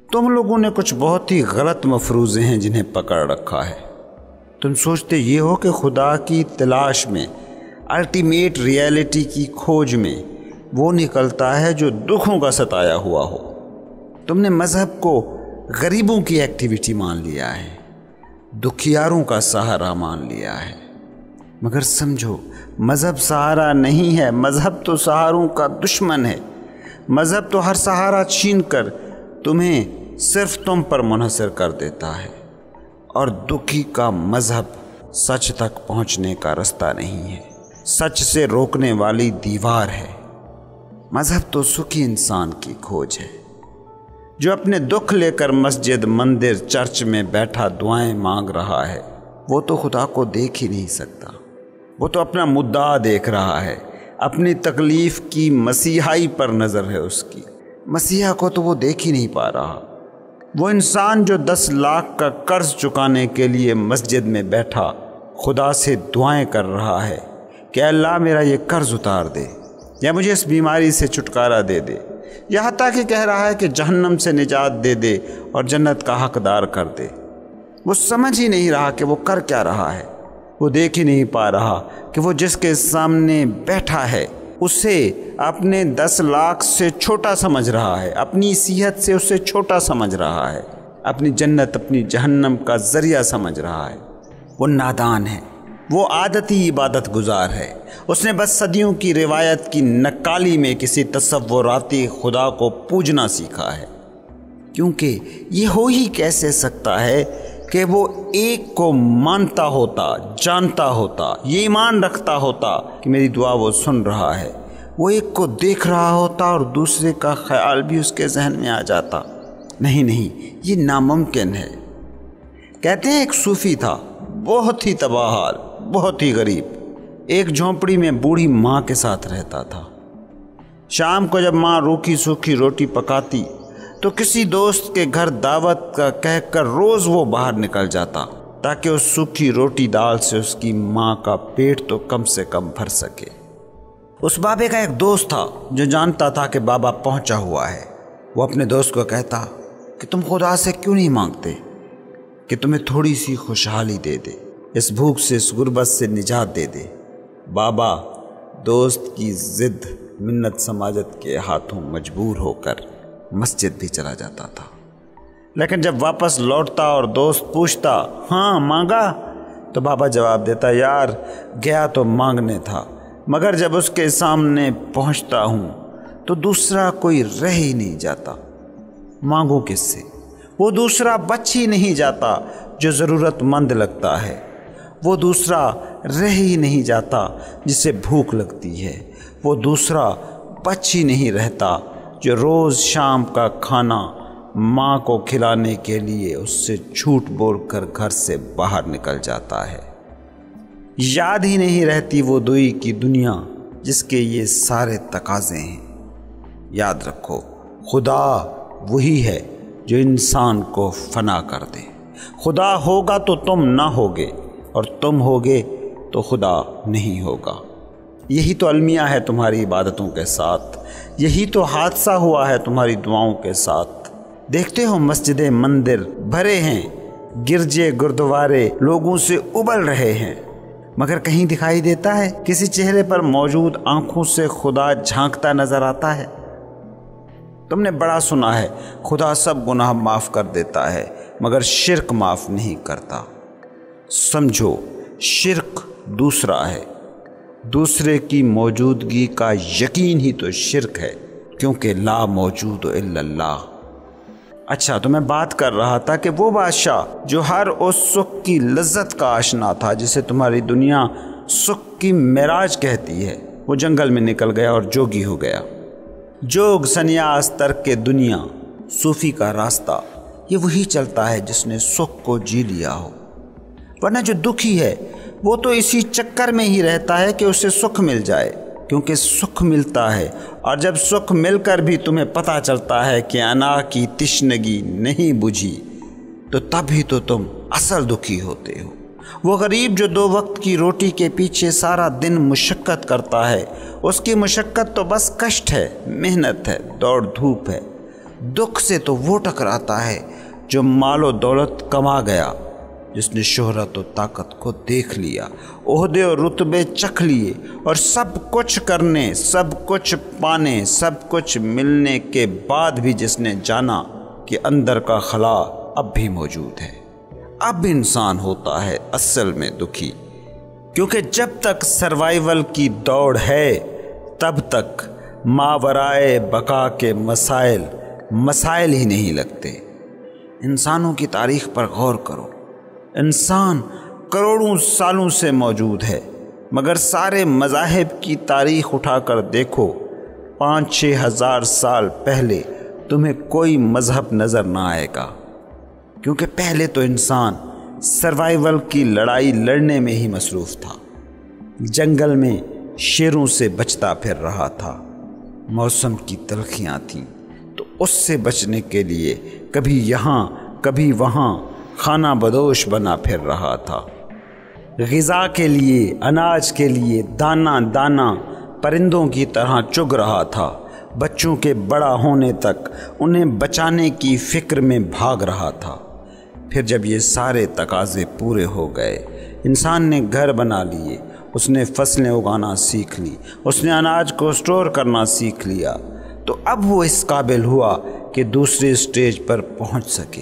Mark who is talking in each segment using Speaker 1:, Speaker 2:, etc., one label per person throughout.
Speaker 1: तुम लोगों ने कुछ बहुत ही गलत मफरूज़े हैं जिन्हें पकड़ रखा है। तुम सोचते ये हो कि खुदा की तलाश में, अल्टीमेट रियलिटी की खोज में वो निकलता है जो दुखों का सताया हुआ हो। तुमने मज़हब को गरीबों की एक्टिविटी मान लिया है, दुखियारों का सहारा मान लिया है। मगर समझो, मज़हब सहारा नहीं है, मज़हब तो सहारों का दुश्मन है। मज़हब तो हर सहारा छीन कर तुम्हें सिर्फ तुम पर मुनहसर कर देता है, और दुखी का मज़हब सच तक पहुंचने का रास्ता नहीं है, सच से रोकने वाली दीवार है। मज़हब तो सुखी इंसान की खोज है, जो अपने दुख लेकर मस्जिद, मंदिर, चर्च में बैठा दुआएं मांग रहा है। वो तो खुदा को देख ही नहीं सकता, वो तो अपना मुद्दा देख रहा है, अपनी तकलीफ़ की मसीहाई पर नज़र है उसकी। मसीहा को तो वो देख ही नहीं पा रहा। वो इंसान जो 10 लाख का कर्ज चुकाने के लिए मस्जिद में बैठा खुदा से दुआएं कर रहा है कि अल्लाह मेरा ये कर्ज उतार दे, या मुझे इस बीमारी से छुटकारा दे दे, यहाँ तक कि कह रहा है कि जहन्नम से निजात दे दे और जन्नत का हकदार कर दे। वो समझ ही नहीं रहा कि वो कर क्या रहा है। वो देख ही नहीं पा रहा कि वो जिसके सामने बैठा है उसे अपने 10 लाख से छोटा समझ रहा है, अपनी सेहत से उसे छोटा समझ रहा है, अपनी जन्नत, अपनी जहन्नम का ज़रिया समझ रहा है। वो नादान है, वो आदती इबादत गुजार है। उसने बस सदियों की रिवायत की नक्काली में किसी तसव्वुराती खुदा को पूजना सीखा है। क्योंकि ये हो ही कैसे सकता है कि वो एक को मानता होता, जानता होता, ये ईमान रखता होता कि मेरी दुआ वो सुन रहा है, वो एक को देख रहा होता और दूसरे का ख्याल भी उसके जहन में आ जाता। नहीं नहीं, ये नामुमकिन है। कहते हैं एक सूफ़ी था, बहुत ही तबाहाल, बहुत ही गरीब, एक झोंपड़ी में बूढ़ी माँ के साथ रहता था। शाम को जब माँ रूखी सूखी रोटी पकाती तो किसी दोस्त के घर दावत का कहकर रोज़ वो बाहर निकल जाता, ताकि उस सूखी रोटी दाल से उसकी माँ का पेट तो कम से कम भर सके। उस बाबे का एक दोस्त था जो जानता था कि बाबा पहुंचा हुआ है। वो अपने दोस्त को कहता कि तुम खुदा से क्यों नहीं मांगते कि तुम्हें थोड़ी सी खुशहाली दे दे, इस भूख से, इस गुर्बत से निजात दे दे। बाबा दोस्त की ज़िद मिन्नत समाजत के हाथों मजबूर होकर मस्जिद भी चला जाता था। लेकिन जब वापस लौटता और दोस्त पूछता, हाँ मांगा, तो बाबा जवाब देता, यार गया तो मांगने था, मगर जब उसके सामने पहुंचता हूँ तो दूसरा कोई रह ही नहीं जाता। मांगू किससे? वो दूसरा बच ही नहीं जाता जो ज़रूरतमंद लगता है, वो दूसरा रह ही नहीं जाता जिसे भूख लगती है, वो दूसरा बच ही नहीं रहता जो रोज़ शाम का खाना माँ को खिलाने के लिए उससे झूठ बोलकर घर से बाहर निकल जाता है। याद ही नहीं रहती वो दुई की दुनिया जिसके ये सारे तकाज़े हैं। याद रखो, खुदा वही है जो इंसान को फना कर दे। खुदा होगा तो तुम ना होगे, और तुम होगे तो खुदा नहीं होगा। यही तो अलमिया है तुम्हारी इबादतों के साथ, यही तो हादसा हुआ है तुम्हारी दुआओं के साथ। देखते हो मस्जिदें, मंदिर भरे हैं, गिरजे गुरुद्वारे लोगों से उबल रहे हैं, मगर कहीं दिखाई देता है किसी चेहरे पर मौजूद आंखों से खुदा झांकता नजर आता है? तुमने बड़ा सुना है, खुदा सब गुनाह माफ़ कर देता है मगर शिर्क माफ़ नहीं करता। समझो, शिर्क दूसरा है, दूसरे की मौजूदगी का यकीन ही तो शिर्क है, क्योंकि ला मौजूद इल्लल्लाह। अच्छा, तो मैं बात कर रहा था कि वो बादशाह जो हर उस सुख की लज्जत का आशना था जिसे तुम्हारी दुनिया सुख की मेराज कहती है, वो जंगल में निकल गया और जोगी हो गया। जोग, सन्यास, तर्क दुनिया, सूफी का रास्ता, ये वही चलता है जिसने सुख को जी लिया हो। वरना जो दुखी है वो तो इसी चक्कर में ही रहता है कि उसे सुख मिल जाए, क्योंकि सुख मिलता है, और जब सुख मिलकर भी तुम्हें पता चलता है कि अना की तिश्नगी नहीं बुझी, तो तभी तो तुम असल दुखी होते हो। वो गरीब जो 2 वक्त की रोटी के पीछे सारा दिन मुशक्क़त करता है, उसकी मुशक्क़त तो बस कष्ट है, मेहनत है, दौड़ धूप है। दुख से तो वो टकराता है जो माल और दौलत कमा गया, जिसने शोहरत और ताकत को देख लिया, ओहदे और रुतबे चख लिए और सब कुछ करने, सब कुछ पाने, सब कुछ मिलने के बाद भी जिसने जाना कि अंदर का खला अब भी मौजूद है। अब इंसान होता है असल में दुखी, क्योंकि जब तक सर्वाइवल की दौड़ है तब तक मावराए बका के मसाइल ही नहीं लगते। इंसानों की तारीख पर गौर करो। इंसान करोड़ों सालों से मौजूद है, मगर सारे मज़ाहिब की तारीख उठाकर देखो, 5-6 हज़ार साल पहले तुम्हें कोई मज़हब नज़र ना आएगा, क्योंकि पहले तो इंसान सर्वाइवल की लड़ाई लड़ने में ही मसरूफ़ था। जंगल में शेरों से बचता फिर रहा था। मौसम की तलखियाँ थीं तो उससे बचने के लिए कभी यहाँ कभी वहाँ खाना बदोश बना फिर रहा था। ग़िज़ा के लिए, अनाज के लिए दाना दाना परिंदों की तरह चुग रहा था। बच्चों के बड़ा होने तक उन्हें बचाने की फ़िक्र में भाग रहा था। फिर जब ये सारे तकाज़े पूरे हो गए, इंसान ने घर बना लिए, उसने फसलें उगाना सीख ली, उसने अनाज को स्टोर करना सीख लिया, तो अब वो इस काबिल हुआ कि दूसरे स्टेज पर पहुंच सके।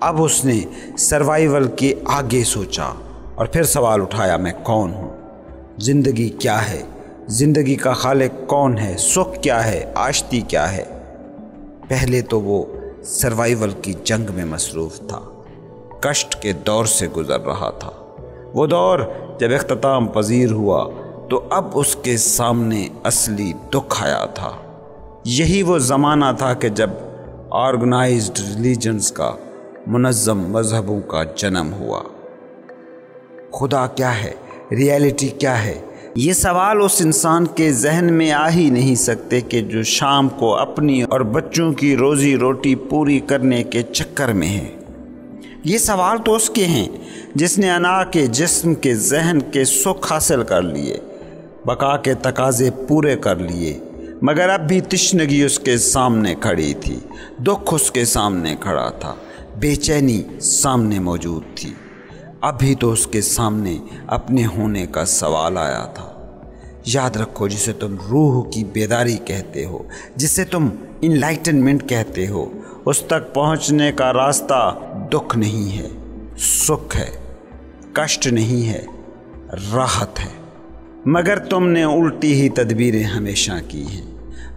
Speaker 1: अब उसने सर्वाइवल के आगे सोचा और फिर सवाल उठाया, मैं कौन हूँ? ज़िंदगी क्या है? ज़िंदगी का खालिक कौन है? सुख क्या है? आश्ती क्या है? पहले तो वो सर्वाइवल की जंग में मसरूफ़ था, कष्ट के दौर से गुज़र रहा था। वो दौर जब इख्तिताम पजीर हुआ तो अब उसके सामने असली दुख आया था। यही वो ज़माना था कि जब ऑर्गेनाइज्ड रिलीजन्स का, मुनज़्ज़म मज़हबों का जन्म हुआ। खुदा क्या है? रियलिटी क्या है? ये सवाल उस इंसान के जहन में आ ही नहीं सकते कि जो शाम को अपनी और बच्चों की रोज़ी रोटी पूरी करने के चक्कर में है। ये सवाल तो उसके हैं जिसने अना के, जिस्म के, जहन के सुख हासिल कर लिए, बका के तकाज़े पूरे कर लिए, मगर अब भी तिश्नगी उसके सामने खड़ी थी, दुख उसके सामने खड़ा था, बेचैनी सामने मौजूद थी। अभी तो उसके सामने अपने होने का सवाल आया था। याद रखो, जिसे तुम रूह की बेदारी कहते हो, जिसे तुम इनलाइटनमेंट कहते हो, उस तक पहुंचने का रास्ता दुख नहीं है, सुख है, कष्ट नहीं है, राहत है। मगर तुमने उल्टी ही तदबीरें हमेशा की हैं।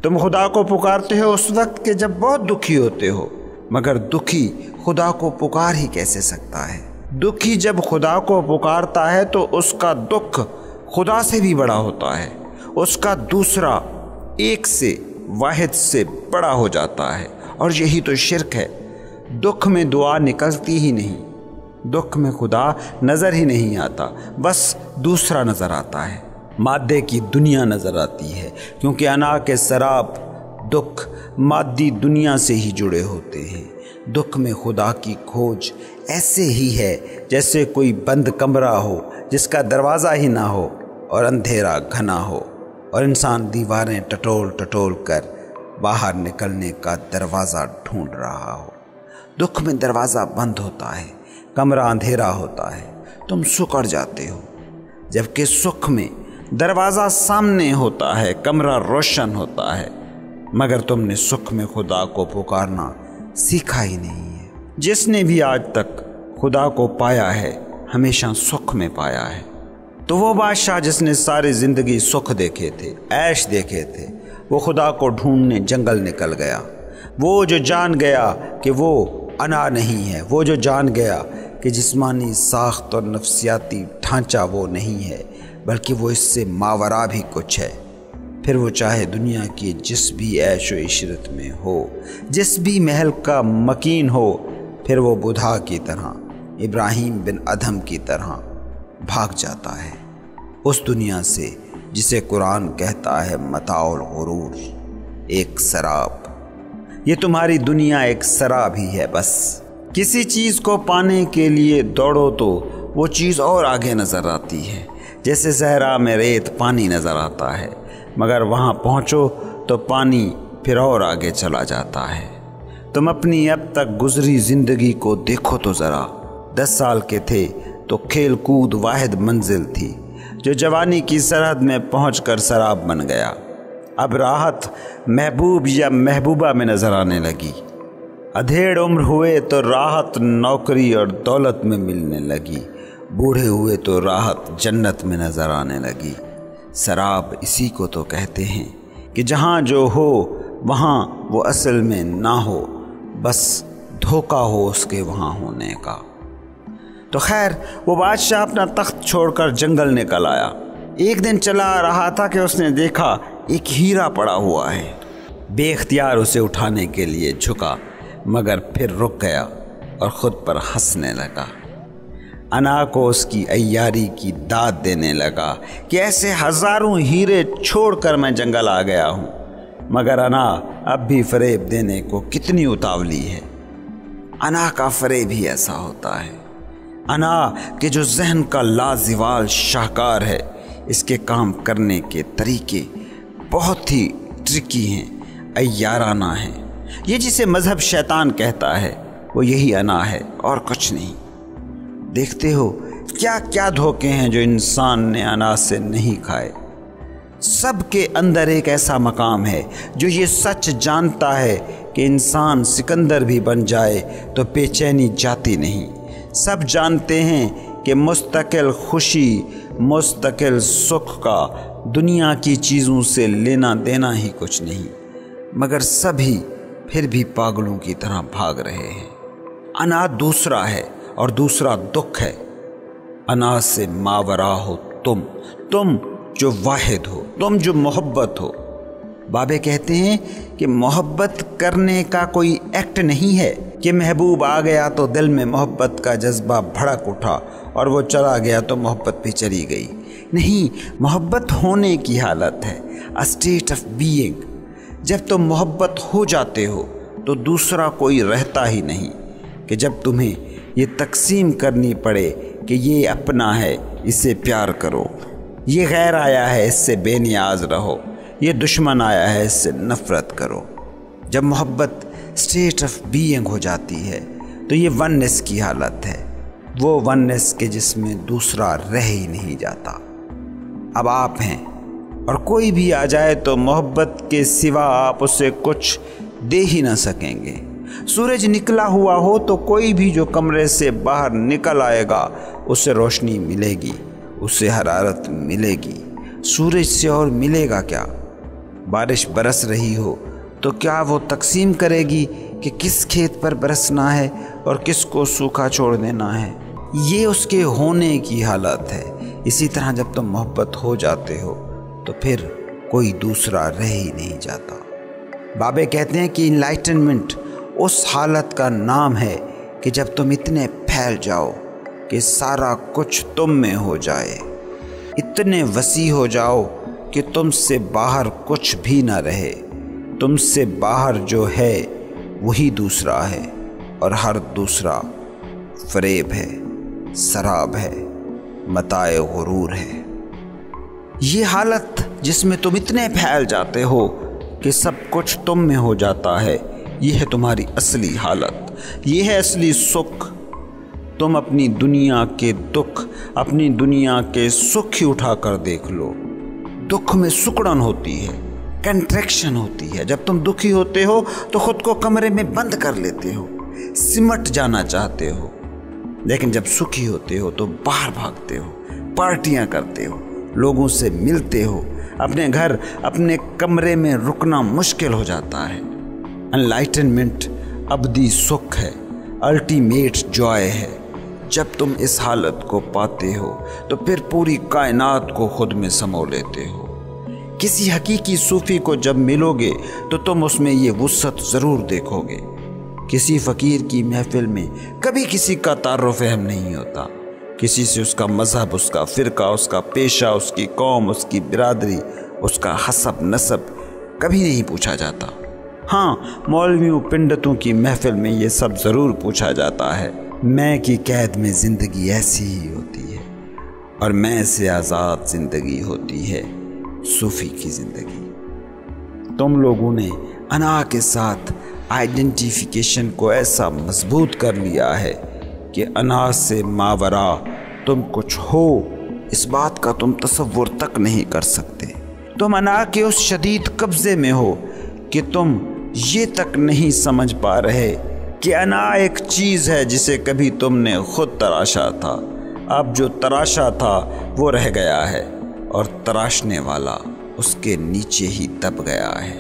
Speaker 1: तुम खुदा को पुकारते हो उस वक्त के जब बहुत दुखी होते हो, मगर दुखी खुदा को पुकार ही कैसे सकता है? दुखी जब खुदा को पुकारता है तो उसका दुख खुदा से भी बड़ा होता है, उसका दूसरा एक से वाहिद से बड़ा हो जाता है। और यही तो शिर्क है। दुख में दुआ निकलती ही नहीं, दुख में खुदा नज़र ही नहीं आता, बस दूसरा नज़र आता है, मादे की दुनिया नज़र आती है, क्योंकि अना के शराब दुख मादी दुनिया से ही जुड़े होते हैं। दुख में खुदा की खोज ऐसे ही है जैसे कोई बंद कमरा हो जिसका दरवाज़ा ही ना हो और अंधेरा घना हो और इंसान दीवारें टटोल टटोल कर बाहर निकलने का दरवाज़ा ढूंढ रहा हो। दुख में दरवाज़ा बंद होता है, कमरा अंधेरा होता है, तुम सुकड़ जाते हो, जबकि सुख में दरवाज़ा सामने होता है, कमरा रोशन होता है, मगर तुमने सुख में खुदा को पुकारना सीखा ही नहीं है। जिसने भी आज तक खुदा को पाया है हमेशा सुख में पाया है। तो वो बादशाह जिसने सारी ज़िंदगी सुख देखे थे, ऐश देखे थे, वो खुदा को ढूंढने जंगल निकल गया। वो जो जान गया कि वो अना नहीं है, वो जो जान गया कि जिस्मानी साख्त और नफ्सियाती ढांचा वो नहीं है, बल्कि वो इससे मावरा भी कुछ है, फिर वो चाहे दुनिया की जिस भी ऐश व इशरत में हो, जिस भी महल का मकीन हो, फिर वो बुधा की तरह, इब्राहीम बिन अदहम की तरह भाग जाता है उस दुनिया से जिसे कुरान कहता है मताउल गुरूर, एक शराब। ये तुम्हारी दुनिया एक शराब ही है। बस किसी चीज़ को पाने के लिए दौड़ो तो वो चीज़ और आगे नज़र आती है, जैसे सहरा में रेत पानी नज़र आता है, मगर वहाँ पहुँचो तो पानी फिर और आगे चला जाता है। تم اپنی اب تک گزری زندگی کو دیکھو تو ذرا۔ 10 سال کے تھے تو کھیل کود واحد منزل تھی جو جوانی کی سرحد میں پہنچ کر سراب بن گیا۔ اب راحت محبوب یا محبوبہ میں نظر آنے لگی۔ ادھیڑ عمر ہوئے تو راحت نوکری اور دولت میں ملنے لگی۔ بوڑھے ہوئے تو راحت جنت میں نظر آنے لگی۔ سراب اسی کو تو کہتے ہیں کہ جہاں جو ہو وہاں وہ اصل میں نہ ہو، بس دھوکہ ہو اس کے وہاں ہونے کا۔ تو خیر، وہ بادشاہ اپنا تخت چھوڑ کر جنگل نکل آیا۔ ایک دن چلا آ رہا تھا کہ اس نے دیکھا ایک ہیرا پڑا ہوا ہے۔ بے اختیار اسے اٹھانے کے لیے جھکا، مگر پھر رک گیا اور خود پر ہنسنے لگا۔ انا کو اس کی عیاری کی داد دینے لگا کہ ایسے ہزاروں ہیرے چھوڑ کر میں جنگل آ گیا ہوں، مگر انا اب بھی فریب دینے کو کتنی اتاولی ہے۔ انا کا فریب ہی ایسا ہوتا ہے۔ انا کہ جو ذہن کا لازوال شاہکار ہے، اس کے کام کرنے کے طریقے بہت ہی ٹرکی ہیں، عیارانہ ہیں۔ یہ جسے مذہب شیطان کہتا ہے وہ یہی انا ہے اور کچھ نہیں۔ دیکھتے ہو کیا کیا دھوکے ہیں جو انسان نے انا سے نہیں کھائے۔ سب کے اندر ایک ایسا مقام ہے جو یہ سچ جانتا ہے کہ انسان سکندر بھی بن جائے تو بے چینی جاتی نہیں۔ سب جانتے ہیں کہ مستقل خوشی، مستقل سکھ کا دنیا کی چیزوں سے لینا دینا ہی کچھ نہیں، مگر سبھی پھر بھی پاگلوں کی طرح بھاگ رہے ہیں۔ انا دوسرا ہے اور دوسرا دکھ ہے۔ انا سے ماورا ہو تم جو واحد ہو، تم جو محبت ہو۔ بابے کہتے ہیں کہ محبت کرنے کا کوئی ایکٹ نہیں ہے کہ محبوب آ گیا تو دل میں محبت کا جذبہ بھڑک اٹھا اور وہ چلا گیا تو محبت بھی چلی گئی۔ نہیں، محبت ہونے کی حالت ہے، a state of being۔ جب تم محبت ہو جاتے ہو تو دوسرا کوئی رہتا ہی نہیں کہ جب تمہیں یہ تقسیم کرنی پڑے کہ یہ اپنا ہے، اسے پیار کرو، یہ غیر آیا ہے، اس سے بے نیاز رہو، یہ دشمن آیا ہے، اس سے نفرت کرو۔ جب محبت اسٹیٹ آف بینگ ہو جاتی ہے تو یہ وننس کی حالت ہے، وہ وننس کے جس میں دوسرا رہ ہی نہیں جاتا۔ اب آپ ہیں اور کوئی بھی آ جائے تو محبت کے سوا آپ اسے کچھ دے ہی نہ سکیں گے۔ سورج نکلا ہوا ہو تو کوئی بھی جو کمرے سے باہر نکل آئے گا اسے روشنی ملے گی، اسے حرارت ملے گی۔ سورج سے اور ملے گا کیا؟ بارش برس رہی ہو تو کیا وہ تقسیم کرے گی کہ کس کھیت پر برسنا ہے اور کس کو سوکھا چھوڑ دینا ہے؟ یہ اس کے ہونے کی حالت ہے۔ اسی طرح جب تم محبت ہو جاتے ہو تو پھر کوئی دوسرا رہ ہی نہیں جاتا۔ بابے کہتے ہیں کہ انلائٹنمنٹ اس حالت کا نام ہے کہ جب تم اتنے پھیل جاؤ کہ سارا کچھ تم میں ہو جائے، اتنے وسیع ہو جاؤ کہ تم سے باہر کچھ بھی نہ رہے۔ تم سے باہر جو ہے وہی دوسرا ہے اور ہر دوسرا فریب ہے، سراب ہے، متاع غرور ہے۔ یہ حالت جس میں تم اتنے پھیل جاتے ہو کہ سب کچھ تم میں ہو جاتا ہے، یہ ہے تمہاری اصلی حالت، یہ ہے اصلی سکھ۔ تم اپنی دنیا کے دکھ اپنی دنیا کے سکھ ہی اٹھا کر دیکھ لو۔ دکھ میں سکڑن ہوتی ہے، کنٹریکشن ہوتی ہے۔ جب تم دکھی ہوتے ہو تو خود کو کمرے میں بند کر لیتے ہو، سمٹ جانا چاہتے ہو، لیکن جب سکھی ہوتے ہو تو باہر بھاگتے ہو، پارٹیاں کرتے ہو، لوگوں سے ملتے ہو، اپنے گھر اپنے کمرے میں رکنا مشکل ہو جاتا ہے۔ انلائٹنمنٹ ابدی سکھ ہے، الٹیمیٹ جوائے ہے۔ جب تم اس حالت کو پاتے ہو تو پھر پوری کائنات کو خود میں سمو لیتے ہو۔ کسی حقیقی صوفی کو جب ملو گے تو تم اس میں یہ وسعت ضرور دیکھو گے۔ کسی فقیر کی محفل میں کبھی کسی کا تعارف اہم نہیں ہوتا، کسی سے اس کا مذہب، اس کا فرقہ، اس کا پیشہ، اس کی قوم، اس کی برادری، اس کا حسب نسب کبھی نہیں پوچھا جاتا۔ ہاں، مولویوں پنڈتوں کی محفل میں یہ سب ضرور پوچھا جاتا ہے۔ میں کی قید میں زندگی ایسی ہی ہوتی ہے اور میں سے آزاد زندگی ہوتی ہے صوفی کی زندگی۔ تم لوگوں نے انا کے ساتھ آئیڈینٹیفیکیشن کو ایسا مضبوط کر لیا ہے کہ انا سے ماورا تم کچھ ہو اس بات کا تم تصور تک نہیں کر سکتے۔ تم انا کے اس شدید قبضے میں ہو کہ تم یہ تک نہیں سمجھ پا رہے کہ انا ایک چیز ہے جسے کبھی تم نے خود تراشا تھا۔ اب جو تراشا تھا وہ رہ گیا ہے اور تراشنے والا اس کے نیچے ہی دب گیا ہے۔